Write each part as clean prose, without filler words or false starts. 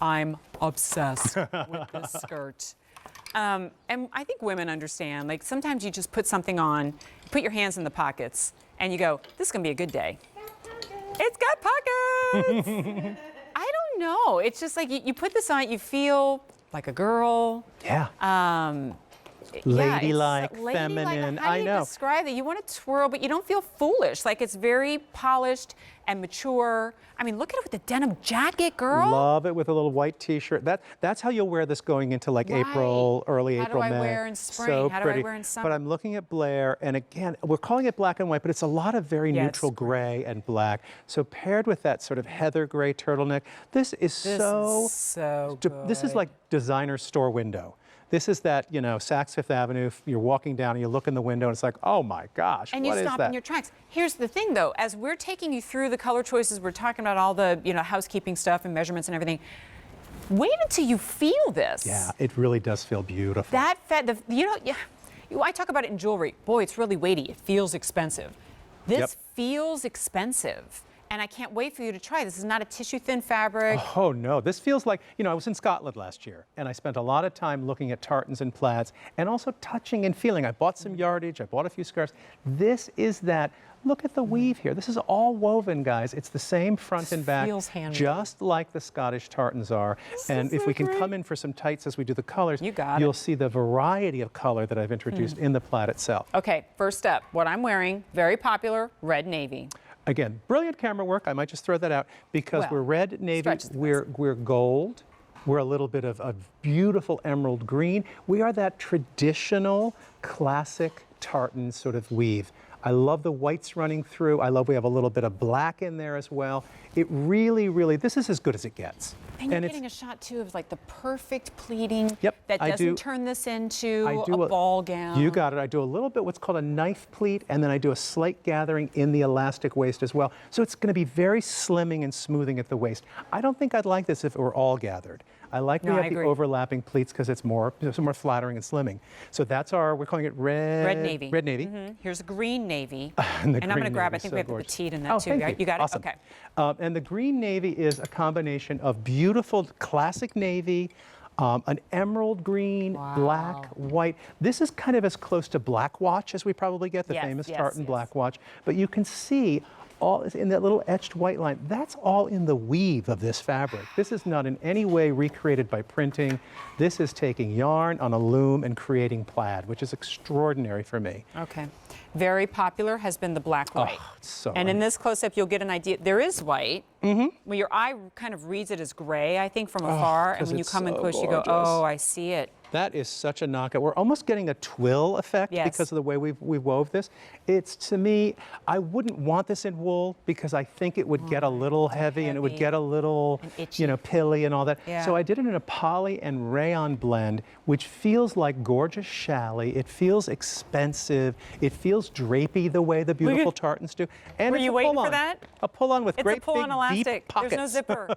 I'm obsessed with this skirt. And I think women understand. Like sometimes you just put something on, put your hands in the pockets, and you go, "This is gonna be a good day." It's got pockets. I don't know. It's just like you put this on, you feel like a girl. Yeah. Ladylike, feminine. How do you describe it? You want to twirl, but you don't feel foolish. Like it's very polished and mature. I mean, look at it with the denim jacket, girl. Love it with a little white T-shirt. That's how you'll wear this going into like April, early April, May. How do I wear in spring? So How do pretty. I wear in summer? But I'm looking at Blair, and again, we're calling it black and white, but it's a lot of very neutral gray and black. So paired with that sort of heather gray turtleneck, this is so good. This is like designer store window. This is that, you know, Saks Fifth Avenue, you're walking down and you look in the window and it's like, oh my gosh, and you stop in your tracks. Here's the thing though, as we're taking you through the color choices, we're talking about all the, you know, housekeeping stuff and measurements and everything. Wait until you feel this. Yeah, it really does feel beautiful. I talk about it in jewelry. Boy, it's really weighty. It feels expensive. This feels expensive. And I can't wait for you to try. This is not a tissue thin fabric. Oh no, this feels like, you know, I was in Scotland last year and I spent a lot of time looking at tartans and plaids and also touching and feeling. I bought some yardage, I bought a few scarves. This is that, look at the weave here. This is all woven, guys. It's the same front and back, just like the Scottish tartans are. And if we can come in for some tights as we do the colors, you'll see the variety of color that I've introduced in the plaid itself. Okay, first up, what I'm wearing, very popular, red navy. Again, brilliant camera work. I might just throw that out because we're red, navy, we're gold. We're a little bit of a beautiful emerald green. We are that traditional, classic tartan sort of weave. I love the whites running through. I love we have a little bit of black in there as well. It really, really, this is as good as it gets. And you're getting a shot too of like the perfect pleating that doesn't turn this into a ball gown. You got it. I do a little bit what's called a knife pleat, and then I do a slight gathering in the elastic waist as well. So it's going to be very slimming and smoothing at the waist. I don't think I'd like this if it were all gathered. I like we have the overlapping pleats because it's more flattering and slimming. So that's we're calling it red navy. Red navy. Here's a green navy. and I'm going to grab, I think we have the petite in that too. You got it? Okay. And the green navy is a combination of beautiful classic navy, an emerald green, black, white. This is kind of as close to black watch as we probably get, the famous tartan black watch. But you can see all in that little etched white line. That's all in the weave of this fabric. This is not in any way recreated by printing. This is taking yarn on a loom and creating plaid, which is extraordinary for me. Okay. Very popular has been the black white. And in this close-up, you'll get an idea. There is white. Well, your eye kind of reads it as gray, I think, from afar. And when you come in close, you go, oh, I see it. That is such a knockout. We're almost getting a twill effect because of the way we've wove this. It's, to me, I wouldn't want this in wool because I think it would get a little heavy and it would get a little, you know, pilly and all that. So I did it in a poly and rayon blend, which feels like gorgeous challis. It feels expensive. It feels drapey the way the beautiful tartans do. And were you waiting for that? A pull-on with great pull-on big elastic. Deep pockets. There's no zipper.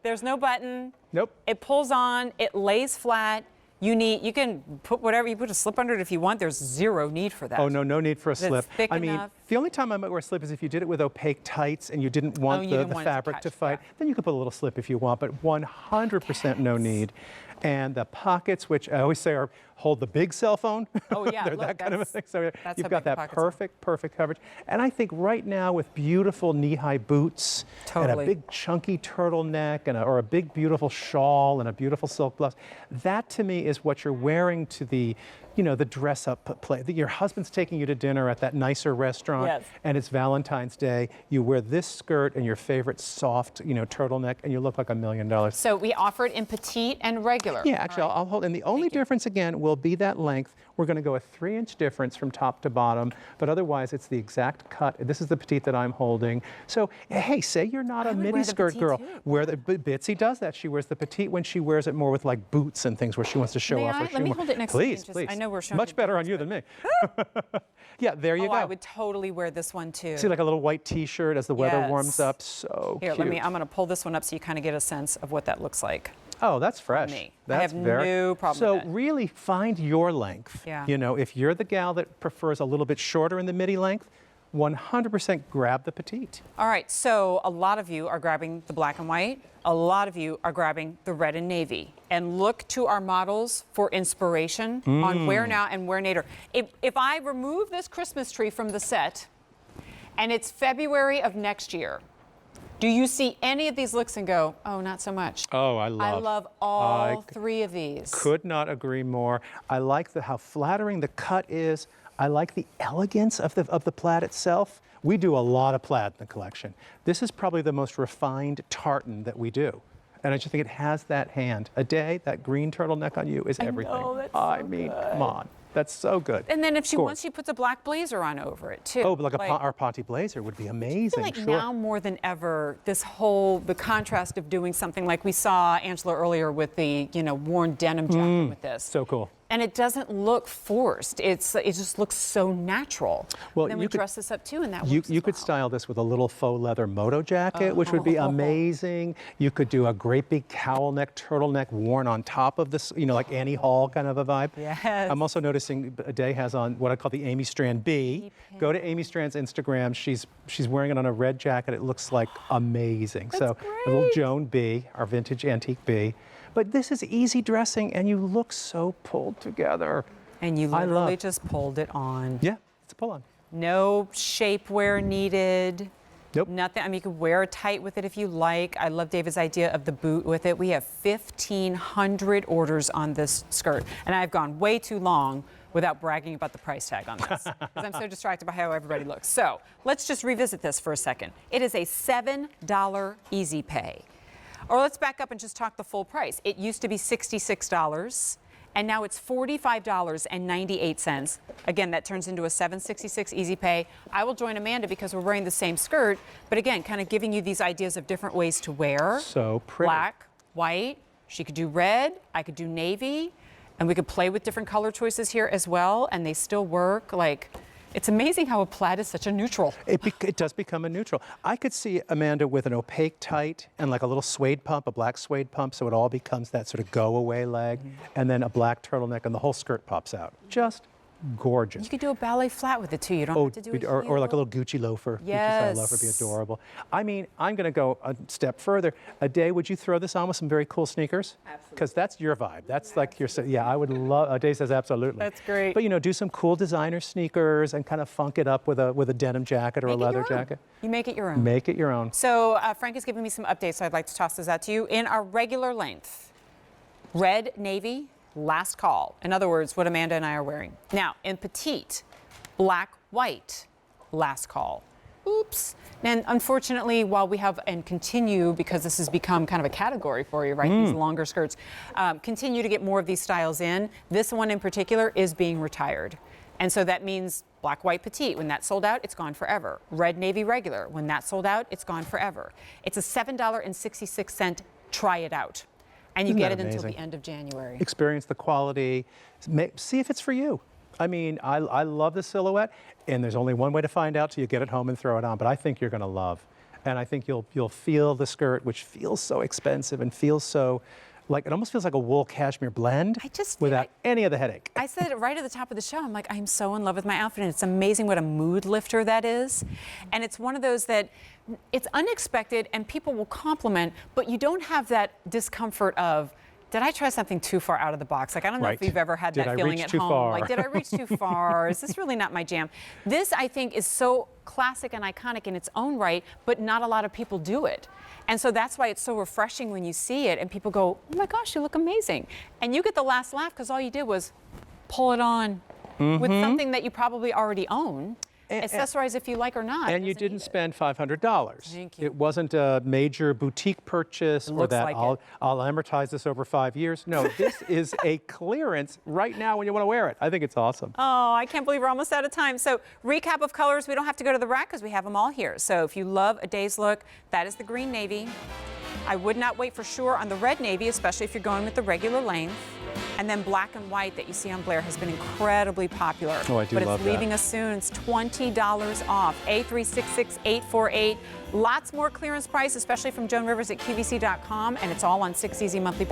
There's no button. Nope. It pulls on. It lays flat. You can put whatever, you put a slip under it if you want. There's zero need for that. Oh, no need for a slip. Thick I mean, enough. the only time I might wear a slip is if you did it with opaque tights and you didn't want the fabric to fight. Then you could put a little slip if you want, but 100% no need. And the pockets, which I always say hold the big cell phone. Oh yeah, They're that kind of a thing. So you've got that perfect coverage. And I think right now with beautiful knee-high boots and a big chunky turtleneck and or a big beautiful shawl and a beautiful silk blouse, that to me is what you're wearing to the, you know, the dress-up play. Your husband's taking you to dinner at that nicer restaurant, and it's Valentine's Day. You wear this skirt and your favorite soft, you know, turtleneck, and you look like $1 million. So we offer it in petite and regular. Yeah, actually, I'll hold. And the only difference again will be that length. We're going to go a 3-inch difference from top to bottom, but otherwise it's the exact cut. This is the petite that I'm holding. So hey, say you're not a midi skirt girl. Wear the Bitsy does that. She wears the petite when she wears it more with like boots and things where she wants to show off her shoe. Let me hold it next to me. Please. I know we're showing much better on you than me. Yeah, there you go. I would totally wear this one too. See, like a little white T-shirt as the weather warms up. So Here, cute. I'm going to pull this one up so you kind of get a sense of what that looks like. Oh, that's fresh. That's I have no problem with So really find your length. Yeah. You know, if you're the gal that prefers a little bit shorter in the midi length, 100% grab the petite. All right, so a lot of you are grabbing the black and white. A lot of you are grabbing the red and navy. And look to our models for inspiration on wear now and wear later. If I remove this Christmas tree from the set and it's February of next year, do you see any of these looks and go, oh, not so much? Oh, I love all three of these. Could not agree more. I like how flattering the cut is. I like the elegance of the plaid itself. We do a lot of plaid in the collection. This is probably the most refined tartan that we do. And I just think it has that hand. A day, that green turtleneck on you is everything. I know, that's I so mean, good. come on. That's so good. And then if she wants, she puts a black blazer on over it too. Oh, but our Ponte blazer would be amazing. I feel like now more than ever, the contrast of doing something like we saw Angela earlier with the, worn denim jacket with this. So cool. And it doesn't look forced. It just looks so natural. Well, then we dress this up too, and that you works as could well. style this with a little faux leather moto jacket, which would be amazing. You could do a great big cowl neck, turtleneck worn on top of this, like Annie Hall kind of a vibe. Yes. I'm also noticing Ade has on what I call the Amy Strand B. Go to Amy Strand's Instagram. She's wearing it on a red jacket. It looks like amazing. So a little Joan B, our vintage antique B. But this is easy dressing, and you look so pulled together. And you literally just pulled it on. Yeah, it's a pull-on. No shapewear needed. Nope. Nothing. I mean, you could wear it tight with it if you like. I love David's idea of the boot with it. We have 1,500 orders on this skirt, and I've gone way too long without bragging about the price tag on this because I'm so distracted by how everybody looks. So let's just revisit this for a second. It is a $7 easy pay. Or let's back up and just talk the full price. It used to be $66, and now it's $45.98. Again, that turns into a $7.66 easy pay. I will join Amanda because we're wearing the same skirt, but again, kind of giving you these ideas of different ways to wear. So pretty. Black, white, she could do red, I could do navy, and we could play with different color choices here as well, and they still work. It's amazing how a plaid is such a neutral. It does become a neutral. I could see Amanda with an opaque tight and like a little suede pump, a black suede pump, so it all becomes that sort of go-away leg, and then a black turtleneck, and the whole skirt pops out. Just gorgeous. You could do a ballet flat with it too. You don't have to do or like a little Gucci loafer. Yes. Gucci style loafer would be adorable. I mean, I'm going to go a step further. Ade, would you throw this on with some very cool sneakers? Absolutely. Because that's your vibe. That's like your, yeah, I would love, Ade says absolutely. That's great. But do some cool designer sneakers and kind of funk it up with a denim jacket or a leather jacket. You make it your own. Make it your own. So Frank is giving me some updates, so I'd like to toss those out to you. In our regular length, red, navy, last call. In other words, what Amanda and I are wearing. Now, in petite, black, white, last call. Oops. And unfortunately, while we have and continue, because this has become kind of a category for you, right? These longer skirts, continue to get more of these styles in. This one in particular is being retired. And so that means black, white, petite. When that's sold out, it's gone forever. Red, navy, regular. When that's sold out, it's gone forever. It's a $7.66 try it out. And you get it until the end of January. Experience the quality. See if it's for you. I mean, I love the silhouette, and there's only one way to find out till you get it home and throw it on, but I think you're going to love. And I think you'll feel the skirt, which feels so expensive and feels so, like, it almost feels like a wool cashmere blend without any of the headache. I said it right at the top of the show. I'm like, I'm so in love with my outfit, and it's amazing what a mood lifter that is. And it's one of those that it's unexpected, and people will compliment, but you don't have that discomfort of, did I try something too far out of the box? Like, I don't know if you've ever had that feeling at home. Like, did I reach too far? Is this really not my jam? This, I think, is so classic and iconic in its own right, but not a lot of people do it. And so that's why it's so refreshing when you see it and people go, oh my gosh, you look amazing. And you get the last laugh because all you did was pull it on with something that you probably already own. Accessorize if you like or not. And you didn't spend $500. Thank you. It wasn't a major boutique purchase or that I'll amortize this over 5 years. No, this is a clearance right now when you want to wear it. I think it's awesome. Oh, I can't believe we're almost out of time. So recap of colors, we don't have to go to the rack because we have them all here. So if you love a day's look, that is the green navy. I would not wait for sure on the red navy, especially if you're going with the regular length. And then black and white that you see on Blair has been incredibly popular. Oh, I do love that. But it's leaving us soon. It's $20 off. A366848. Lots more clearance price, especially from Joan Rivers at QVC.com. And it's all on 6 easy monthly payments.